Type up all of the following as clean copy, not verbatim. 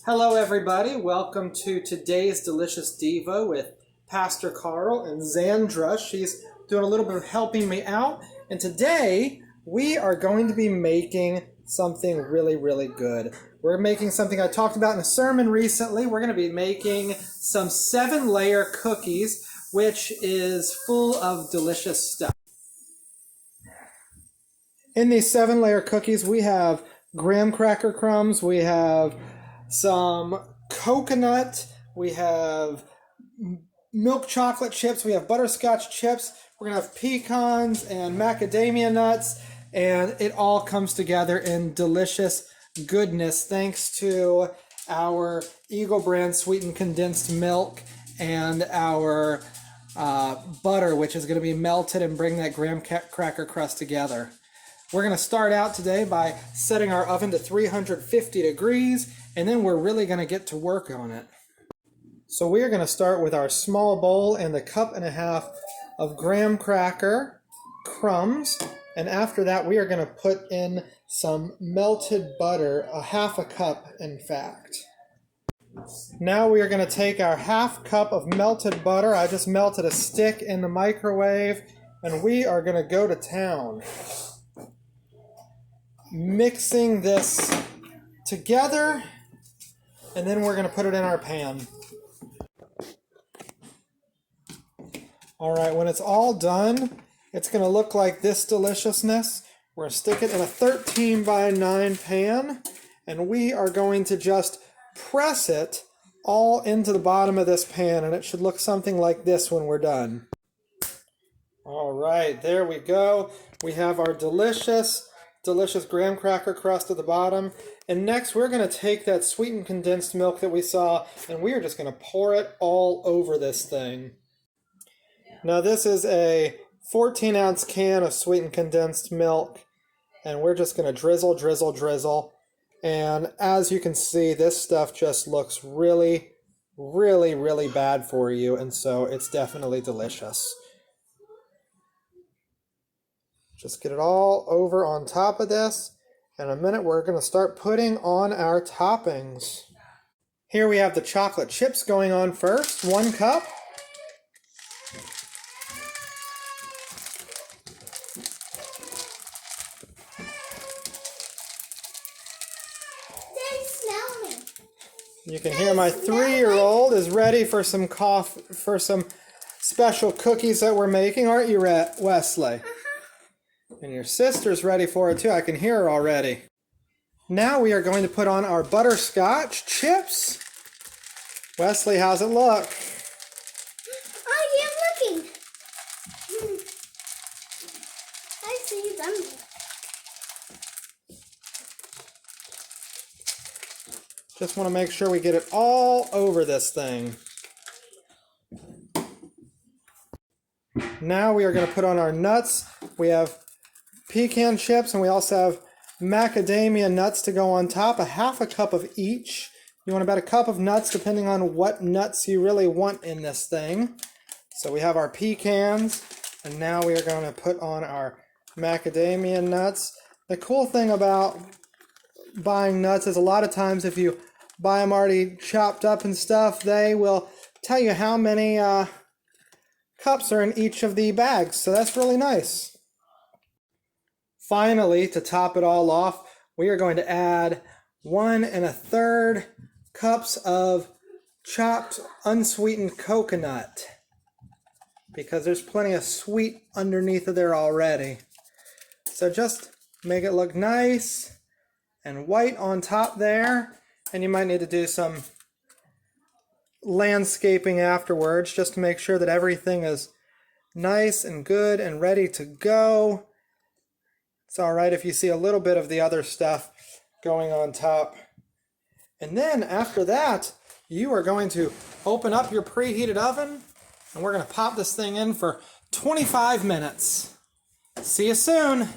Hello everybody, welcome to today's Delicious Devo with Pastor Carl and Zandra. She's doing a little bit of helping me out, and today we are going to be making something really good. We're making something I talked about in a sermon recently. We're going to be making some 7-layer cookies, which is full of delicious stuff. In these 7-layer cookies we have graham cracker crumbs, we have some coconut, we have milk chocolate chips, we have butterscotch chips, we're going to have pecans and macadamia nuts, and it all comes together in delicious goodness thanks to our Eagle brand sweetened condensed milk and our butter, which is going to be melted and bring that graham cracker crust together. We're going to start out today by setting our oven to 350 degrees, and then we're really going to get to work on it. So we are going to start with our small bowl and the 1.5 cups of graham cracker crumbs, and after that we are going to put in some melted butter, 1/2 cup in fact. Now we are going to take our 1/2 cup of melted butter. I just melted a stick in the microwave, and we are going to go to town, mixing this together, and then we're going to put it in our pan. Alright, when it's all done, it's going to look like this deliciousness. We're going to stick it in a 13x9 pan, and we are going to just press it all into the bottom of this pan, and it should look something like this when we're done. Alright, there we go. We have our delicious graham cracker crust at the bottom. And next we're going to take that sweetened condensed milk that we saw, and we are just going to pour it all over this thing. Now this is a 14-ounce can of sweetened condensed milk, and we're just going to drizzle. And as you can see, this stuff just looks really bad for you, and so it's definitely delicious. Just get it all over on top of this. In a minute, we're going to start putting on our toppings. Here we have the chocolate chips going on first, 1 cup. They smell me. You can hear my 3-year-old is ready for some some special cookies that we're making, aren't you, Wesley? And your sister's ready for it too. I can hear her already. Now we are going to put on our butterscotch chips. Wesley, how's it look? Oh, yeah, I'm looking. I see them. Just want to make sure we get it all over this thing. Now we are going to put on our nuts. We have pecan chips, and we also have macadamia nuts to go on top, 1/2 cup of each. You want about 1 cup of nuts depending on what nuts you really want in this thing. So we have our pecans, and now we are going to put on our macadamia nuts. The cool thing about buying nuts is a lot of times if you buy them already chopped up and stuff, they will tell you how many cups are in each of the bags, so that's really nice. Finally, to top it all off, we are going to add 1 1/3 cups of chopped unsweetened coconut, because there's plenty of sweet underneath of there already. So just make it look nice and white on top there, and you might need to do some landscaping afterwards just to make sure that everything is nice and good and ready to go. It's alright if you see a little bit of the other stuff going on top. And then after that, you are going to open up your preheated oven, and we're going to pop this thing in for 25 minutes. See you soon!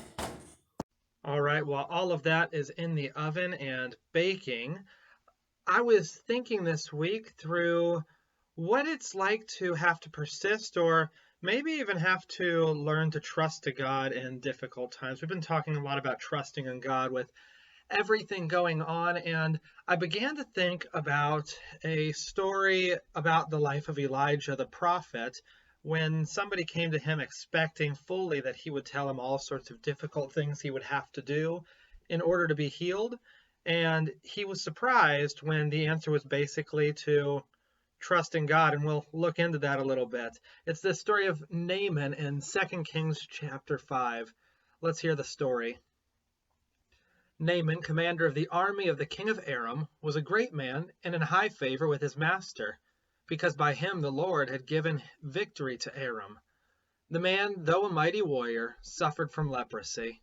Alright, while all of that is in the oven and baking, I was thinking this week through what it's like to have to persist, or maybe even have to learn to trust to God in difficult times. We've been talking a lot about trusting in God with everything going on, and I began to think about a story about the life of Elijah the prophet when somebody came to him expecting fully that he would tell him all sorts of difficult things he would have to do in order to be healed. And he was surprised when the answer was basically to trust in God, and we'll look into that a little bit. It's the story of Naaman in 2 Kings chapter 5. Let's hear the story. Naaman, commander of the army of the king of Aram, was a great man and in high favor with his master, because by him the Lord had given victory to Aram. The man, though a mighty warrior, suffered from leprosy.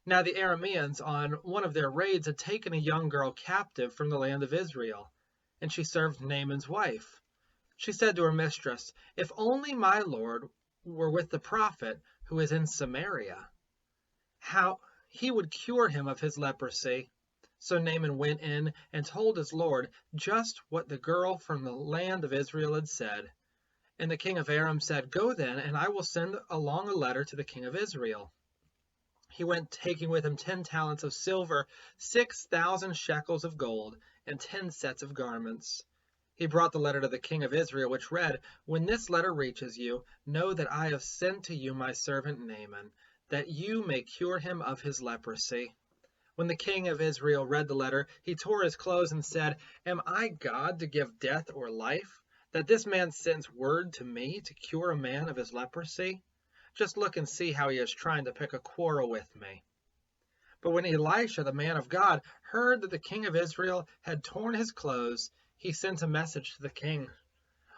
Now the Arameans on one of their raids had taken a young girl captive from the land of Israel, and she served Naaman's wife. She said to her mistress, "If only my lord were with the prophet who is in Samaria, how he would cure him of his leprosy." So Naaman went in and told his lord just what the girl from the land of Israel had said. And the king of Aram said, "Go then, and I will send along a letter to the king of Israel." He went, taking with him 10 talents of silver, 6,000 shekels of gold, and 10 sets of garments. He brought the letter to the king of Israel, which read, "When this letter reaches you, know that I have sent to you my servant Naaman, that you may cure him of his leprosy." When the king of Israel read the letter, he tore his clothes and said, "Am I God to give death or life, that this man sends word to me to cure a man of his leprosy? Just look and see how he is trying to pick a quarrel with me." But when Elisha, the man of God, heard that the king of Israel had torn his clothes, he sent a message to the king.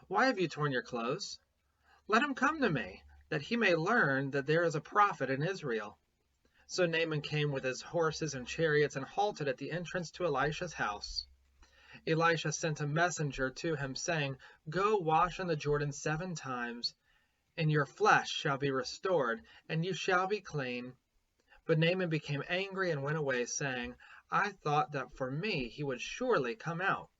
"Why have you torn your clothes? Let him come to me, that he may learn that there is a prophet in Israel." So Naaman came with his horses and chariots and halted at the entrance to Elisha's house. Elisha sent a messenger to him, saying, "Go wash in the Jordan 7 times, and your flesh shall be restored, and you shall be clean." But Naaman became angry and went away, saying, "I thought that for me he would surely come out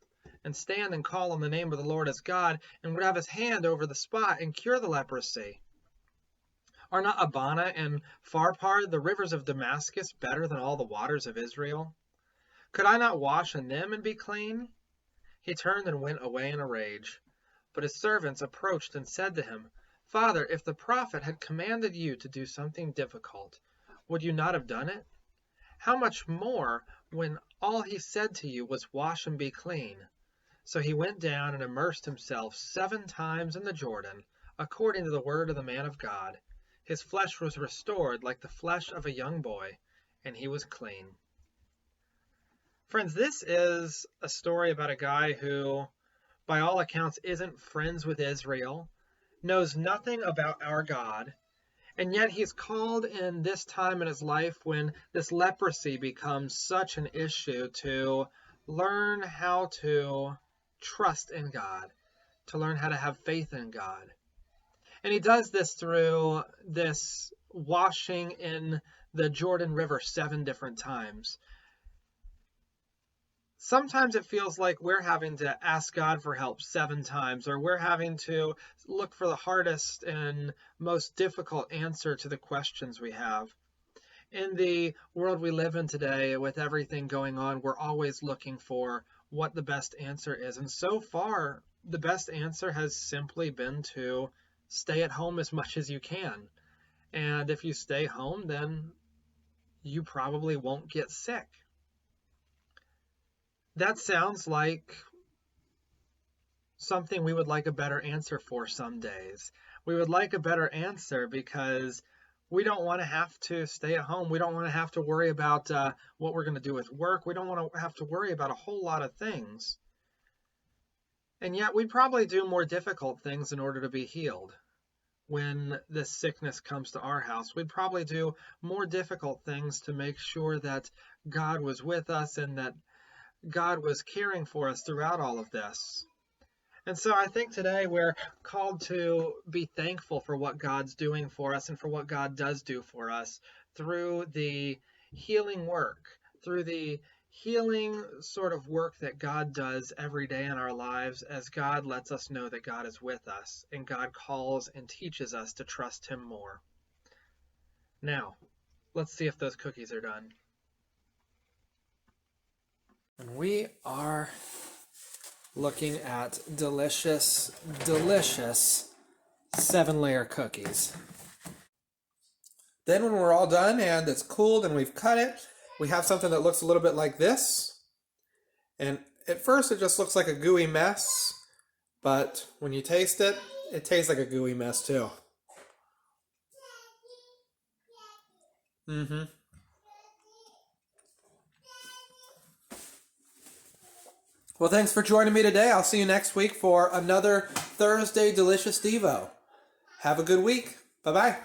and stand and call on the name of the Lord as God, and would have his hand over the spot and cure the leprosy. Are not Abana and Pharpar, the rivers of Damascus, better than all the waters of Israel? Could I not wash in them and be clean?" He turned and went away in a rage. But his servants approached and said to him, "Father, if the prophet had commanded you to do something difficult, would you not have done it? How much more when all he said to you was, 'Wash and be clean'?" So he went down and immersed himself 7 times in the Jordan, according to the word of the man of God. His flesh was restored like the flesh of a young boy, and he was clean. Friends, this is a story about a guy who, by all accounts, isn't friends with Israel, knows nothing about our God, and yet he's called in this time in his life when this leprosy becomes such an issue to learn how to trust in God, to learn how to have faith in God. And he does this through this washing in the Jordan River 7 different times. Sometimes it feels like we're having to ask God for help 7 times, or we're having to look for the hardest and most difficult answer to the questions we have. In the world we live in today, with everything going on, we're always looking for what the best answer is. And so far, the best answer has simply been to stay at home as much as you can. And if you stay home, then you probably won't get sick. That sounds like something we would like a better answer for some days. We would like a better answer because we don't want to have to stay at home. We don't want to have to worry about what we're going to do with work. We don't want to have to worry about a whole lot of things. And yet we probably do more difficult things in order to be healed. When this sickness comes to our house, we'd probably do more difficult things to make sure that God was with us and that God was caring for us throughout all of this. And so I think today we're called to be thankful for what God's doing for us and for what God does do for us through the healing work, through the healing sort of work that God does every day in our lives, as God lets us know that God is with us and God calls and teaches us to trust him more. Now, let's see if those cookies are done. And we are looking at delicious, delicious 7-layer cookies. Then when we're all done and it's cooled and we've cut it, we have something that looks a little bit like this. And at first it just looks like a gooey mess, but when you taste it, it tastes like a gooey mess too. Mm-hmm. Well, thanks for joining me today. I'll see you next week for another Thursday Delicious Devo. Have a good week. Bye-bye.